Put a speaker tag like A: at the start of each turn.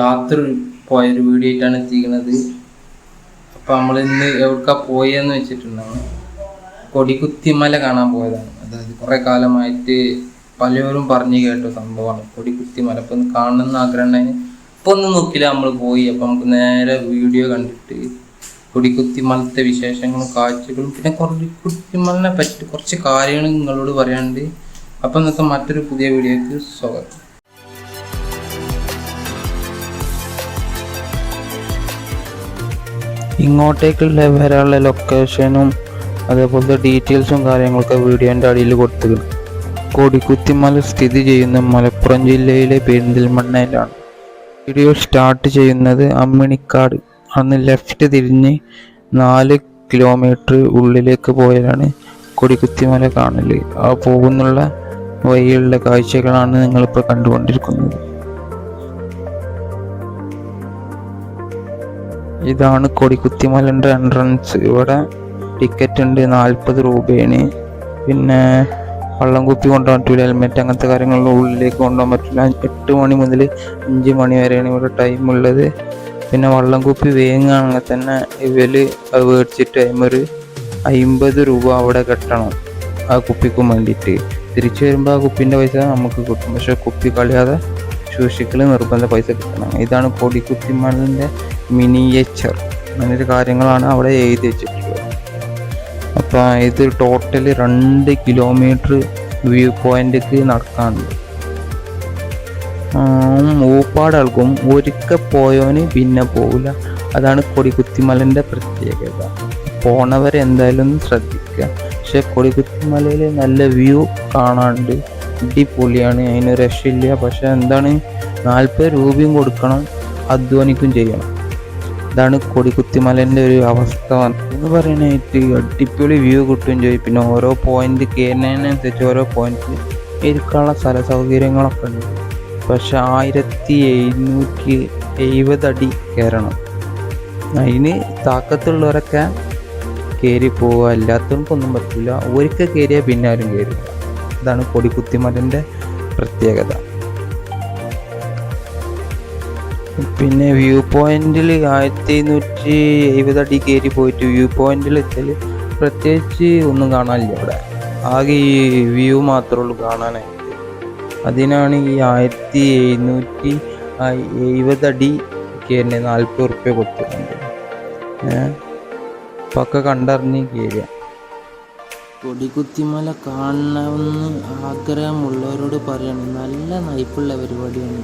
A: യാത്ര പോയൊരു വീഡിയോ ആയിട്ടാണ് എത്തിക്കുന്നത്. അപ്പം നമ്മൾ ഇന്ന് എവിടേക്കാ പോയെന്ന് വെച്ചിട്ടുണ്ടാവും, കൊടികുത്തിമല കാണാൻ പോയതാണ്. അതായത് കുറേ കാലമായിട്ട് പലരും പറഞ്ഞു കേട്ട സംഭവമാണ് കൊടികുത്തിമല. അപ്പം ഒന്ന് കാണണമെന്ന് ആഗ്രഹം ഉണ്ടായി. ഇപ്പം ഒന്നും നോക്കില്ല, നമ്മൾ പോയി. അപ്പം നമുക്ക് നേരെ വീഡിയോ കണ്ടിട്ട് കൊടികുത്തിമലത്തെ വിശേഷങ്ങളും കാഴ്ചകളും പിന്നെ കൊടികുത്തിമലിനെ പറ്റി കുറച്ച് കാര്യങ്ങൾ നിങ്ങളോട് പറയാനുണ്ട്. അപ്പം ഇന്നത്തെ മറ്റൊരു പുതിയ വീഡിയോക്ക് സ്വാഗതം. ഇങ്ങോട്ടേക്കുള്ള വരാനുള്ള ലൊക്കേഷനും അതേപോലത്തെ ഡീറ്റെയിൽസും കാര്യങ്ങളൊക്കെ വീഡിയോൻ്റെ അടിയിൽ കൊടുത്തിട്ടുണ്ട്. കൊടികുത്തിമല സ്ഥിതി ചെയ്യുന്ന മലപ്പുറം ജില്ലയിലെ പെരിന്തൽമണ്ണയിലാണ്. വീഡിയോ സ്റ്റാർട്ട് ചെയ്യുന്നത് അമ്മിണിക്കാട്. അന്ന് ലെഫ്റ്റ് തിരിഞ്ഞ് 4 കിലോമീറ്റർ ഉള്ളിലേക്ക് പോയാലാണ് കൊടികുത്തിമല കാണൽ. ആ പോകുന്നുള്ള വഴിയുള്ള കാഴ്ചകളാണ് നിങ്ങളിപ്പോൾ കണ്ടുകൊണ്ടിരിക്കുന്നത്. ഇതാണ് കൊടികുത്തിമലൻ്റെ എൻട്രൻസ്. ഇവിടെ ടിക്കറ്റ് ഉണ്ട്, 40 രൂപയാണ്. പിന്നെ വള്ളം കുപ്പി കൊണ്ടുപോകാൻ പറ്റില്ല, ഹെൽമെറ്റ് അങ്ങനത്തെ കാര്യങ്ങളിൽ ഉള്ളിലേക്ക് കൊണ്ടുപോകാൻ പറ്റില്ല. 8 മണി മുതൽ 5 മണി വരെയാണ് ഇവിടെ ടൈം ഉള്ളത്. പിന്നെ വള്ളം കുപ്പി വേങ്ങുകയാണെങ്കിൽ തന്നെ ഇവര് അത് മേടിച്ചിട്ട് ഒരു 50 രൂപ അവിടെ കെട്ടണം ആ കുപ്പിക്കും വേണ്ടിയിട്ട്. തിരിച്ചു വരുമ്പോൾ ആ കുപ്പിൻ്റെ പൈസ നമുക്ക് കിട്ടും, പക്ഷെ കുപ്പി കളയാതെ സൂക്ഷിക്കൽ നിർബന്ധ പൈസ കിട്ടണം. ഇതാണ് കൊടികുത്തിമലൻ്റെ മിനിയേച്ചർ. അങ്ങനത്തെ കാര്യങ്ങളാണ് അവിടെ എഴുതി വെച്ചിട്ടുള്ളത്. അപ്പോൾ ഇത് ടോട്ടൽ 2 കിലോമീറ്റർ വ്യൂ പോയിന്റിലേക്ക് നടക്കാനുണ്ട്. ഊപ്പാടാൾക്കും ഒരിക്കൽ പോയോന് പിന്നെ പോകില്ല. അതാണ് കൊടികുത്തിമലൻ്റെ പ്രത്യേകത. പോണവരെ എന്തായാലും ശ്രദ്ധിക്കുക. പക്ഷെ കൊടികുത്തിമലയിൽ നല്ല വ്യൂ കാണാനുണ്ട്, അടിപൊളിയാണ്, അതിന് രക്ഷയില്ല. പക്ഷെ എന്താണ്, 40 രൂപയും കൊടുക്കണം, അധ്വാനിക്കും ചെയ്യണം. ഇതാണ് കൊടികുത്തിമലൻ്റെ ഒരു അവസ്ഥ എന്ന് പറയാനായിട്ട്. അടിപൊളി വ്യൂ കിട്ടുകയും ചെയ്യും. പിന്നെ ഓരോ പോയിന്റ് കയറുന്നതിനനുസരിച്ച് ഓരോ പോയിന്റിൽ ഇരിക്കാനുള്ള സ്ഥല സൗകര്യങ്ങളൊക്കെ ഉണ്ട്. പക്ഷെ 1770 അടി കയറണം. അതിന് താക്കത്തുള്ളവരൊക്കെ കയറി പോവുക, അല്ലാത്തവർക്കൊന്നും പറ്റില്ല. ഒരിക്കൽ കയറിയാൽ പിന്നെ ആരും കയറില്ല. ഇതാണ് കൊടികുത്തിമലൻ്റെ പ്രത്യേകത. പിന്നെ വ്യൂ പോയിന്റിൽ 1770 അടി കയറി പോയിട്ട് വ്യൂ പോയിന്റിൽ എത്തിയാൽ പ്രത്യേകിച്ച് ഒന്നും കാണാനില്ല. ഇവിടെ ആകെ ഈ വ്യൂ മാത്രമേ ഉള്ളൂ കാണാനായിട്ട്. അതിനാണ് ഈ 1770 അടി കയറിന് 40 റുപ്യ കൊടുത്തിട്ടുണ്ട്. അപ്പം ഒക്കെ കണ്ടറിഞ്ഞ് കയറുക. കൊടികുത്തിമല കാണണമെന്ന് ആഗ്രഹമുള്ളവരോട് പറയണം, നല്ല നയിപ്പുള്ള പരിപാടിയാണ്.